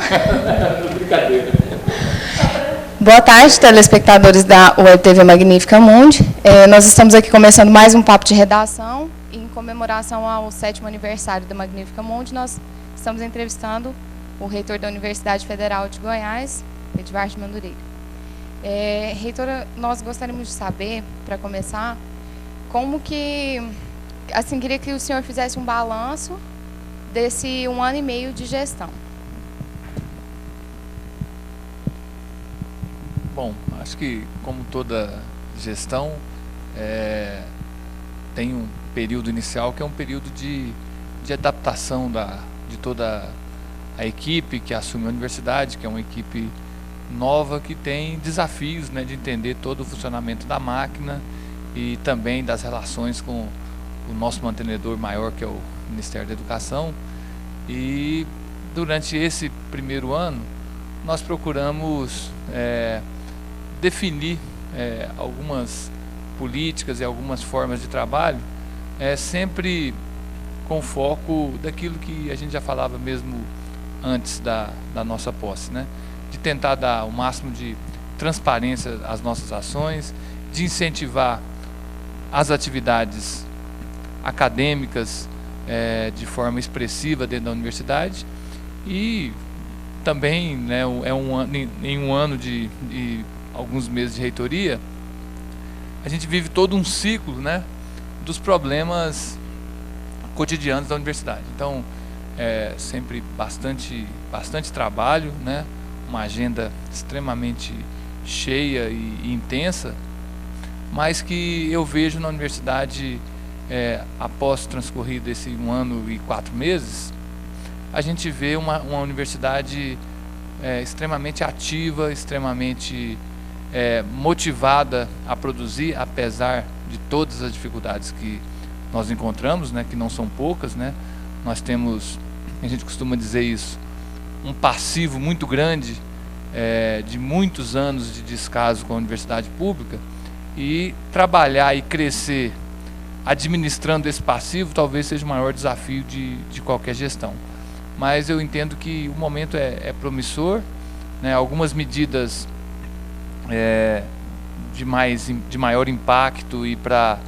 Brincadeira. Boa tarde, telespectadores da Web TV Magnífica Mundi. Nós estamos aqui começando mais um papo de redação. Em comemoração ao 7º aniversário da Magnífica Mundi, nós estamos entrevistando o reitor da Universidade Federal de Goiás, Edvard Mandureira. Reitora, nós gostaríamos de saber, para começar, como que, assim, queria que o senhor fizesse um balanço desse 1 ano e meio de gestão. Bom, acho que, como toda gestão, tem um período inicial que é um período de adaptação de toda a equipe que assume a universidade, que é uma equipe nova que tem desafios, né, de entender todo o funcionamento da máquina e também das relações com o nosso mantenedor maior, que é o Ministério da Educação. E durante esse primeiro ano, nós procuramos definir algumas políticas e algumas formas de trabalho, sempre com foco daquilo que a gente já falava mesmo antes da nossa posse, né? De tentar dar o máximo de transparência às nossas ações, de incentivar as atividades acadêmicas de forma expressiva dentro da universidade e também, né, em um ano de alguns meses de reitoria, a gente vive todo um ciclo, né, dos problemas cotidianos da universidade. Então, sempre bastante trabalho, né, uma agenda extremamente cheia e intensa, mas que eu vejo na universidade, após transcorrido esse 1 ano e 4 meses, a gente vê uma universidade extremamente ativa, extremamente motivada a produzir, apesar de todas as dificuldades que nós encontramos, né, que não são poucas, né? Nós temos, a gente costuma dizer isso, um passivo muito grande de muitos anos de descaso com a universidade pública, e trabalhar e crescer administrando esse passivo talvez seja o maior desafio de qualquer gestão. Mas eu entendo que o momento é promissor, né? Algumas medidas de maior impacto e para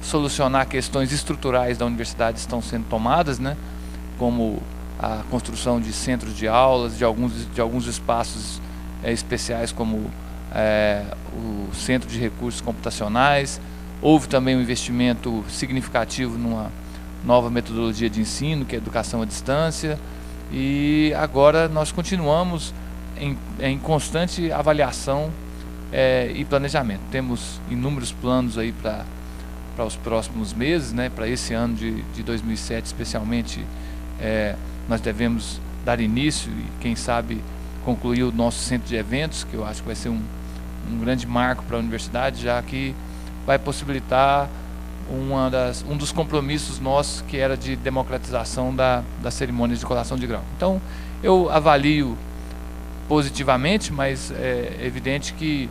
solucionar questões estruturais da universidade estão sendo tomadas, né? Como a construção de centros de aulas, de alguns espaços especiais, como o Centro de Recursos Computacionais. Houve também um investimento significativo numa nova metodologia de ensino, que é a educação à distância, e agora nós continuamos em constante avaliação e planejamento. Temos inúmeros planos aí para os próximos meses, né? Para esse ano de 2007 especialmente, nós devemos dar início e quem sabe concluir o nosso centro de eventos, que eu acho que vai ser um grande marco para a universidade, já que vai possibilitar um dos compromissos nossos, que era de democratização das cerimônias de colação de grau. Então, eu avalio positivamente, mas é evidente que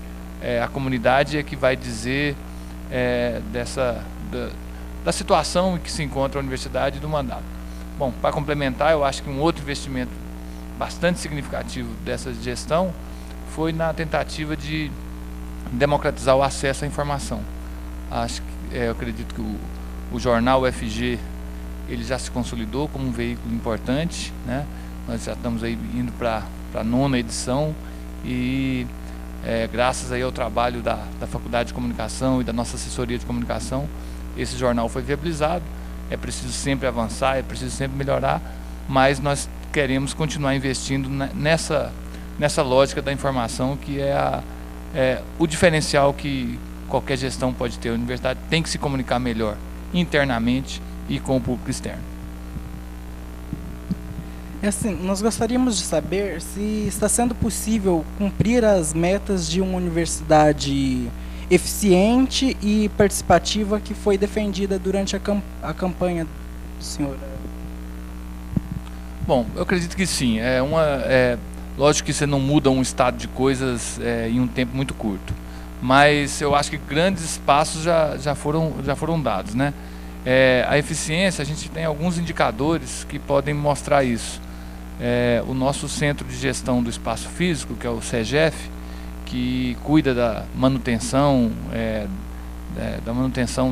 a comunidade é que vai dizer da situação em que se encontra a universidade e do mandato. Bom, para complementar, eu acho que um outro investimento bastante significativo dessa gestão foi na tentativa de democratizar o acesso à informação. Eu acredito que o jornal UFG ele já se consolidou como um veículo importante, né? Nós já estamos aí indo para a 9ª edição e graças aí ao trabalho da Faculdade de Comunicação e da nossa assessoria de comunicação, esse jornal foi viabilizado. É preciso sempre avançar, é preciso sempre melhorar, mas nós queremos continuar investindo nessa lógica da informação, que é o diferencial que qualquer gestão pode ter. A universidade tem que se comunicar melhor internamente e com o público externo. Assim, nós gostaríamos de saber se está sendo possível cumprir as metas de uma universidade eficiente e participativa que foi defendida durante a campanha do senhor. Bom, eu acredito que sim. Lógico que você não muda um estado de coisas em um tempo muito curto, mas eu acho que grandes passos já foram dados, né? A eficiência, a gente tem alguns indicadores que podem mostrar isso. o nosso Centro de Gestão do Espaço Físico, que é o CEGEF, que cuida da manutenção,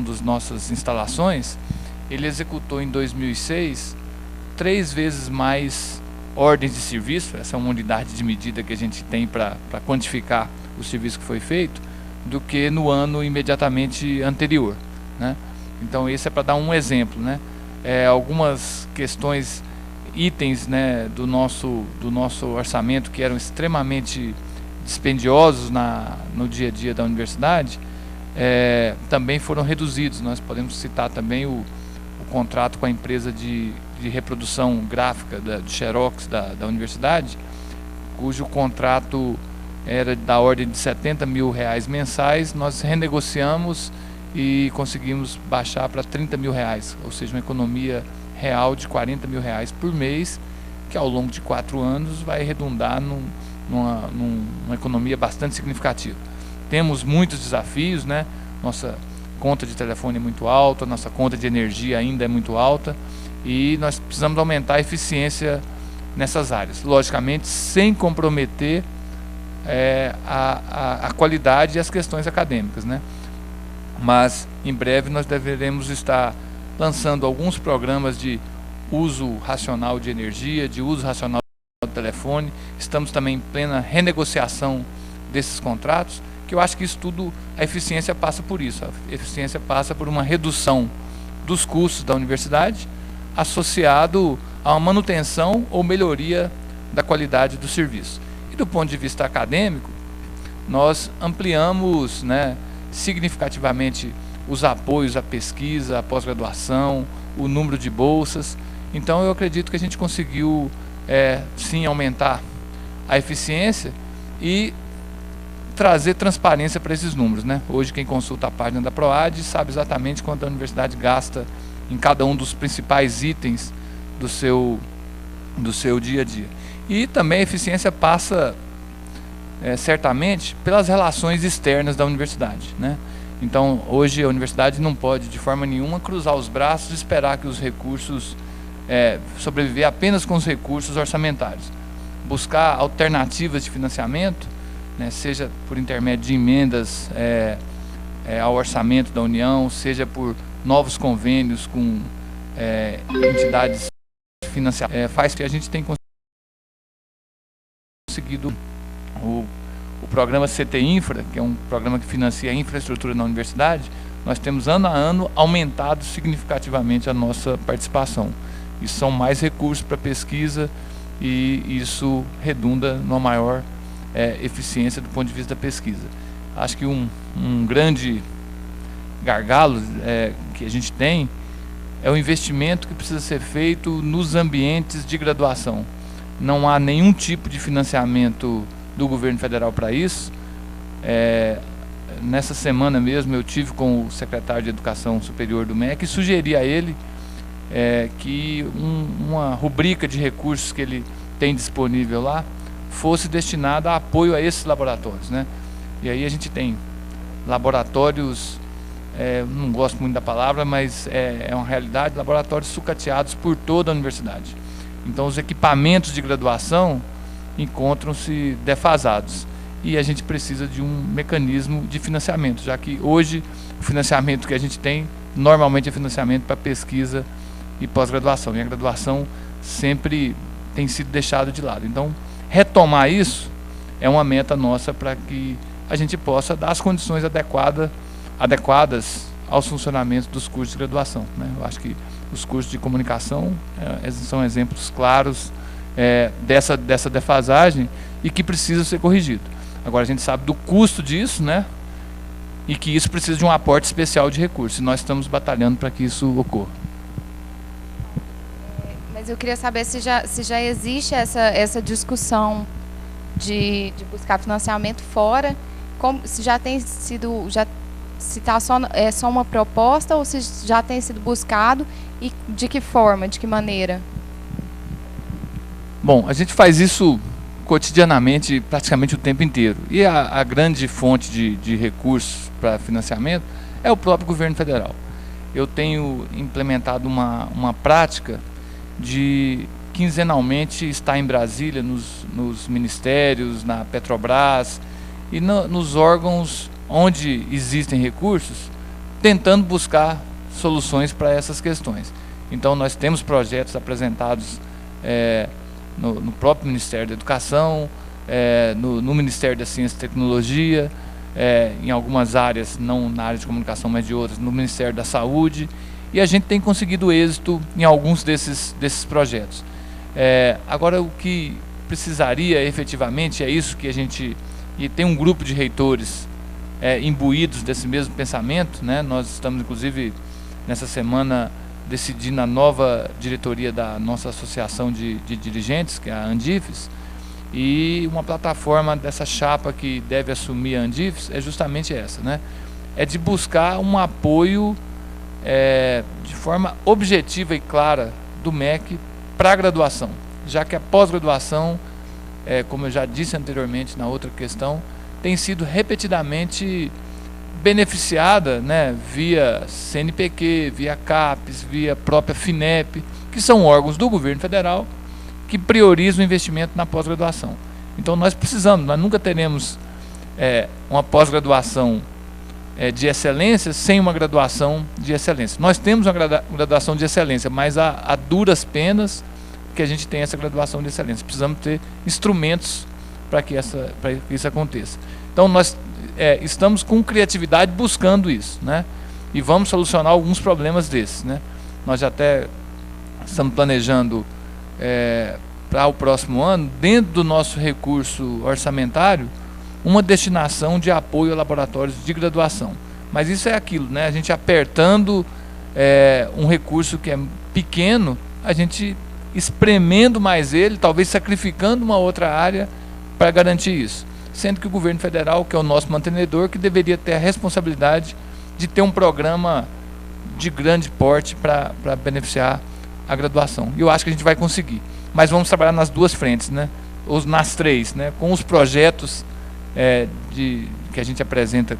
das nossas instalações, ele executou em 2006 3 vezes mais ordens de serviço. Essa é uma unidade de medida que a gente tem para quantificar o serviço que foi feito, do que no ano imediatamente anterior, né? Então esse é para dar um exemplo, né? Algumas questões, itens, né, do nosso orçamento que eram extremamente dispendiosos no dia a dia da universidade, também foram reduzidos. Nós podemos citar também o contrato com a empresa de reprodução gráfica de Xerox da universidade, cujo contrato era da ordem de R$70 mil mensais. Nós renegociamos e conseguimos baixar para R$30 mil, ou seja, uma economia real de R$40 mil por mês, que ao longo de 4 anos vai redundar numa economia bastante significativa. Temos muitos desafios, né? Nossa conta de telefone é muito alta, nossa conta de energia ainda é muito alta, e nós precisamos aumentar a eficiência nessas áreas, logicamente sem comprometer a qualidade e as questões acadêmicas, né? Mas em breve nós deveremos estar lançando alguns programas de uso racional de energia, de uso racional do telefone. Estamos também em plena renegociação desses contratos, que eu acho que isso tudo, a eficiência passa por isso. A eficiência passa por uma redução dos custos da universidade, associado a uma manutenção ou melhoria da qualidade do serviço. E do ponto de vista acadêmico, nós ampliamos, né, significativamente os apoios à pesquisa, à pós-graduação, o número de bolsas. Então eu acredito que a gente conseguiu sim aumentar a eficiência e trazer transparência para esses números, né? Hoje quem consulta a página da PROAD sabe exatamente quanto a universidade gasta em cada um dos principais itens do seu dia a dia. E também a eficiência passa certamente pelas relações externas da universidade, né? Então hoje a universidade não pode de forma nenhuma cruzar os braços e esperar que os recursos, sobreviver apenas com os recursos orçamentários. Buscar alternativas de financiamento, né, seja por intermédio de emendas ao orçamento da União, seja por novos convênios com entidades financiadoras, faz que a gente tenha conseguido o programa CT Infra, que é um programa que financia a infraestrutura na universidade. Nós temos ano a ano aumentado significativamente a nossa participação. Isso são mais recursos para pesquisa e isso redunda numa maior eficiência do ponto de vista da pesquisa. Acho que um grande gargalo que a gente tem é o investimento que precisa ser feito nos ambientes de graduação. Não há nenhum tipo de financiamento do governo federal para isso. Nessa semana mesmo eu tive com o secretário de Educação Superior do MEC e sugeri a ele que uma rubrica de recursos que ele tem disponível lá fosse destinada a apoio a esses laboratórios, né? E aí a gente tem laboratórios, não gosto muito da palavra, mas é uma realidade, laboratórios sucateados por toda a universidade. Então os equipamentos de graduação encontram-se defasados e a gente precisa de um mecanismo de financiamento, já que hoje o financiamento que a gente tem normalmente é financiamento para pesquisa e pós-graduação, e a graduação sempre tem sido deixado de lado. Então retomar isso é uma meta nossa para que a gente possa dar as condições adequadas aos funcionamentos dos cursos de graduação, né? Eu acho que os cursos de comunicação são exemplos claros dessa defasagem e que precisa ser corrigido. Agora a gente sabe do custo disso, né? E que isso precisa de um aporte especial de recursos. E nós estamos batalhando para que isso ocorra. Mas eu queria saber se já existe essa discussão de buscar financiamento fora, se já tem sido, se está só uma proposta ou se já tem sido buscado e de que forma, de que maneira? Bom, a gente faz isso cotidianamente, praticamente o tempo inteiro. E a grande fonte de recursos para financiamento é o próprio governo federal. Eu tenho implementado uma prática de quinzenalmente está em Brasília, nos ministérios, na Petrobras e nos órgãos onde existem recursos, tentando buscar soluções para essas questões. Então nós temos projetos apresentados no próprio Ministério da Educação, no Ministério da Ciência e Tecnologia, em algumas áreas, não na área de comunicação, mas de outras, no Ministério da Saúde, e a gente tem conseguido êxito em alguns desses projetos. Agora, o que precisaria efetivamente é isso que a gente... E tem um grupo de reitores imbuídos desse mesmo pensamento, né? Nós estamos, inclusive, nessa semana, decidindo a nova diretoria da nossa associação de dirigentes, que é a Andifes, e uma plataforma dessa chapa que deve assumir a Andifes é justamente essa, né? É de buscar um apoio de forma objetiva e clara do MEC para a graduação, já que a pós-graduação, como eu já disse anteriormente na outra questão, tem sido repetidamente beneficiada, né, via CNPq, via CAPES, via própria FINEP, que são órgãos do governo federal que priorizam o investimento na pós-graduação. Então nós nunca teremos uma pós-graduação de excelência sem uma graduação de excelência. Nós temos uma graduação de excelência, mas há duras penas que a gente tem essa graduação de excelência. Precisamos ter instrumentos para que isso aconteça. Então nós estamos com criatividade buscando isso, né? E vamos solucionar alguns problemas desses, né? Nós já até estamos planejando para o próximo ano, dentro do nosso recurso orçamentário, uma destinação de apoio a laboratórios de graduação. Mas isso é aquilo, né? A gente apertando um recurso que é pequeno, a gente espremendo mais ele, talvez sacrificando uma outra área para garantir isso. Sendo que o governo federal, que é o nosso mantenedor, que deveria ter a responsabilidade de ter um programa de grande porte para beneficiar a graduação. E eu acho que a gente vai conseguir. Mas vamos trabalhar nas duas frentes, né? Ou nas três, né? Com os projetos que a gente apresenta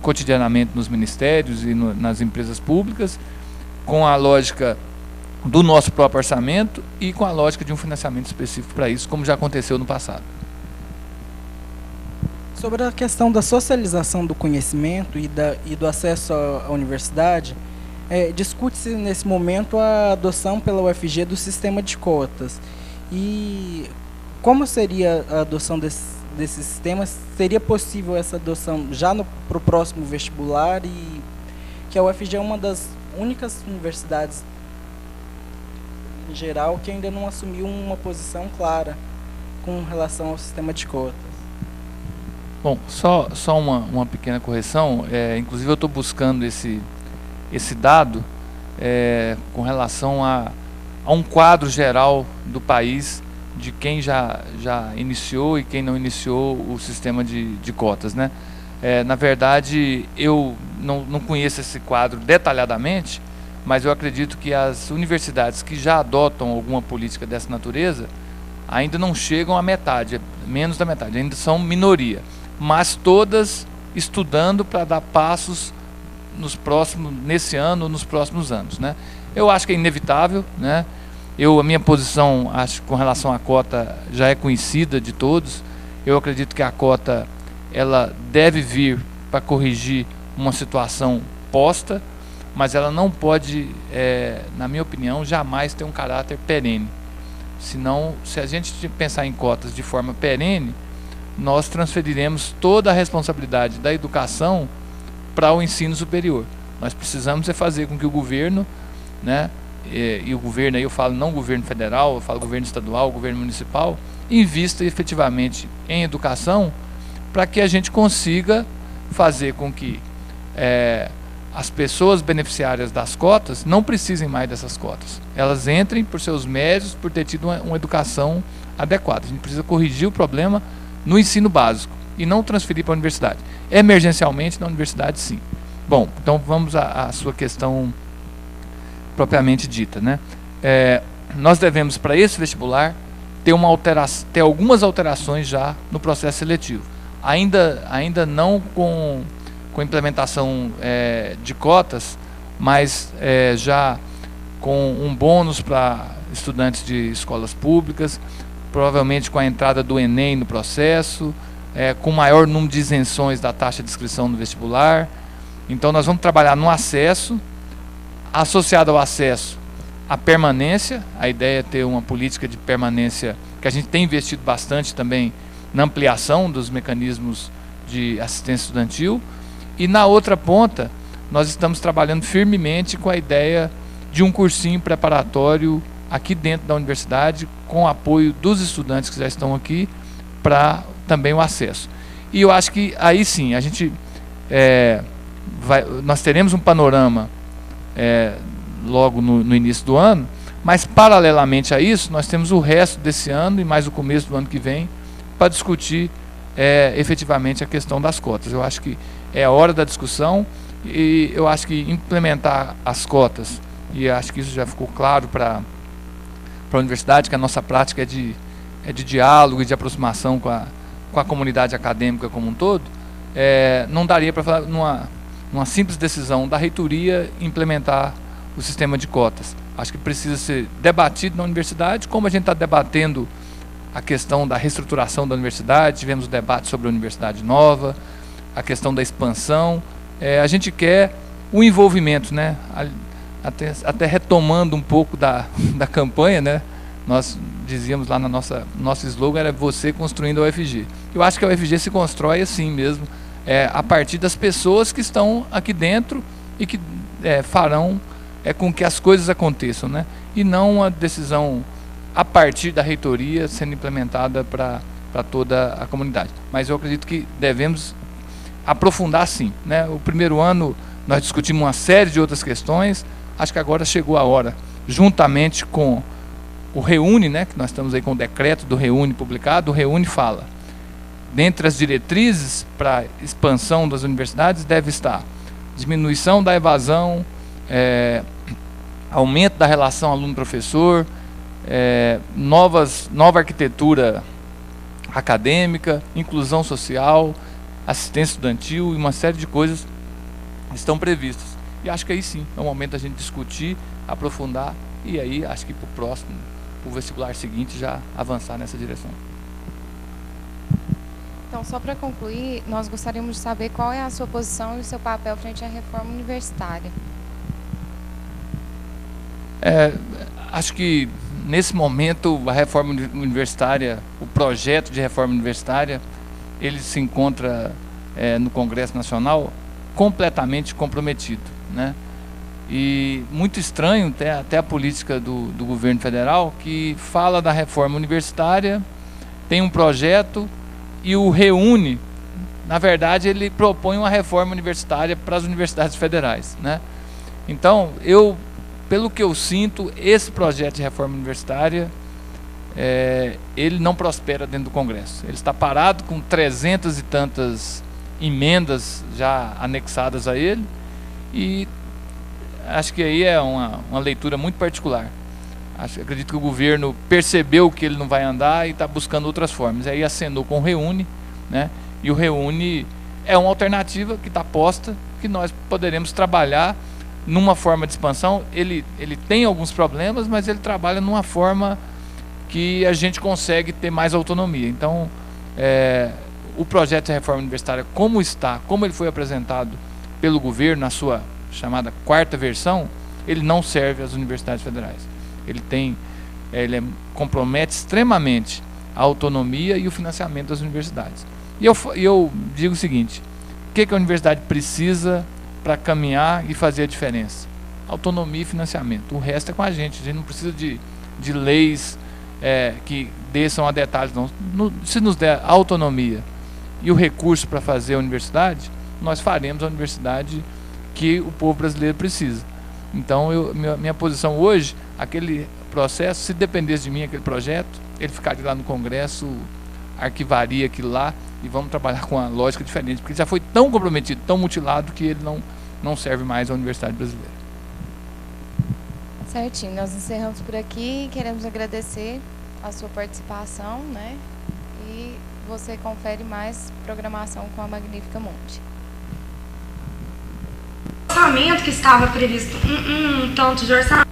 cotidianamente nos ministérios e nas empresas públicas, com a lógica do nosso próprio orçamento e com a lógica de um financiamento específico para isso, como já aconteceu no passado. Sobre a questão da socialização do conhecimento e do acesso à universidade, discute-se nesse momento a adoção pela UFG do sistema de cotas. E como seria a adoção desse sistema? Seria possível essa adoção já para o próximo vestibular? E que a UFG é uma das únicas universidades em geral que ainda não assumiu uma posição clara com relação ao sistema de cotas. Bom, só uma pequena correção. Inclusive eu estou buscando esse dado com relação a um quadro geral do país de quem já iniciou e quem não iniciou o sistema de cotas, né? Na verdade, eu não conheço esse quadro detalhadamente, mas eu acredito que as universidades que já adotam alguma política dessa natureza ainda não chegam à metade, menos da metade, ainda são minoria, mas todas estudando para dar passos nesse ano, nos próximos anos, né? Eu acho que é inevitável, né? A minha posição, acho, com relação à cota já é conhecida de todos. Eu acredito que a cota ela deve vir para corrigir uma situação posta, mas ela não pode, na minha opinião, jamais ter um caráter perene. Senão, se a gente pensar em cotas de forma perene, nós transferiremos toda a responsabilidade da educação para o ensino superior. Nós precisamos fazer com que o governo, né, e o governo, aí eu falo não governo federal, eu falo governo estadual, governo municipal, invista efetivamente em educação para que a gente consiga fazer com que as pessoas beneficiárias das cotas não precisem mais dessas cotas. Elas entrem por seus méritos, por ter tido uma educação adequada. A gente precisa corrigir o problema no ensino básico e não transferir para a universidade. Emergencialmente, na universidade, sim. Bom, então vamos à sua questão propriamente dita, né? Nós devemos, para esse vestibular, ter algumas alterações já no processo seletivo. Ainda não com implementação de cotas, mas já com um bônus para estudantes de escolas públicas, provavelmente com a entrada do Enem no processo, com maior número de isenções da taxa de inscrição no vestibular. Então nós vamos trabalhar no acesso, associado ao acesso, a permanência. A ideia é ter uma política de permanência, que a gente tem investido bastante também na ampliação dos mecanismos de assistência estudantil. E na outra ponta, nós estamos trabalhando firmemente com a ideia de um cursinho preparatório aqui dentro da universidade, com o apoio dos estudantes que já estão aqui, para também o acesso. E eu acho que aí sim, a gente nós teremos um panorama logo no início do ano, mas paralelamente a isso, nós temos o resto desse ano e mais o começo do ano que vem para discutir efetivamente a questão das cotas. Eu acho que é a hora da discussão e eu acho que implementar as cotas, e acho que isso já ficou claro para a universidade, que a nossa prática é de diálogo e de aproximação com a comunidade acadêmica como um todo, não daria para falar numa simples decisão da reitoria implementar o sistema de cotas. Acho que precisa ser debatido na universidade, como a gente está debatendo a questão da reestruturação da universidade, tivemos o debate sobre a universidade nova, a questão da expansão. A gente quer o envolvimento, né? Até retomando um pouco da campanha, né? Nós dizíamos lá na nosso slogan, era você construindo a UFG. Eu acho que a UFG se constrói assim mesmo, a partir das pessoas que estão aqui dentro e que farão com que as coisas aconteçam, né? E não uma decisão a partir da reitoria sendo implementada para toda a comunidade. Mas eu acredito que devemos aprofundar sim, né? O primeiro ano nós discutimos uma série de outras questões, acho que agora chegou a hora, juntamente com o REUNE, né, que nós estamos aí com o decreto do REUNE publicado. O REUNE fala, dentre as diretrizes para expansão das universidades deve estar diminuição da evasão, aumento da relação aluno-professor, nova arquitetura acadêmica, inclusão social, assistência estudantil e uma série de coisas estão previstas. E acho que aí sim, é o momento da gente discutir, aprofundar e aí acho que para o próximo, para o vestibular seguinte, já avançar nessa direção. Então, só para concluir, nós gostaríamos de saber qual é a sua posição e o seu papel frente à reforma universitária. Acho que nesse momento a reforma universitária, o projeto de reforma universitária, ele se encontra no Congresso Nacional completamente comprometido, né? E muito estranho até a política do governo federal, que fala da reforma universitária, tem um projeto e o REUNE, na verdade, ele propõe uma reforma universitária para as universidades federais, né? Então, pelo que eu sinto, esse projeto de reforma universitária, ele não prospera dentro do Congresso. Ele está parado com 300 e tantas emendas já anexadas a ele, e acho que aí é uma leitura muito particular. Acredito que o governo percebeu que ele não vai andar e está buscando outras formas. Aí acenou com o REUNE, né? E o REUNE é uma alternativa que está posta, que nós poderemos trabalhar numa forma de expansão. Ele tem alguns problemas, mas ele trabalha numa forma que a gente consegue ter mais autonomia. Então, o projeto de reforma universitária, como ele foi apresentado pelo governo na sua chamada quarta versão, ele não serve às universidades federais. Ele compromete extremamente a autonomia e o financiamento das universidades. E eu digo o seguinte: o que a universidade precisa para caminhar e fazer a diferença? Autonomia e financiamento. O resto é com a gente não precisa de leis que desçam a detalhes, não. Se nos der a autonomia e o recurso para fazer a universidade, nós faremos a universidade que o povo brasileiro precisa. Então, minha posição hoje, aquele processo, se dependesse de mim, aquele projeto, ele ficaria lá no Congresso, arquivaria aquilo lá e vamos trabalhar com uma lógica diferente, porque já foi tão comprometido, tão mutilado, que ele não serve mais à universidade brasileira. Certinho, nós encerramos por aqui e queremos agradecer a sua participação, né? E você confere mais programação com a Magnífica Monde. O orçamento que estava previsto, tanto de orçamento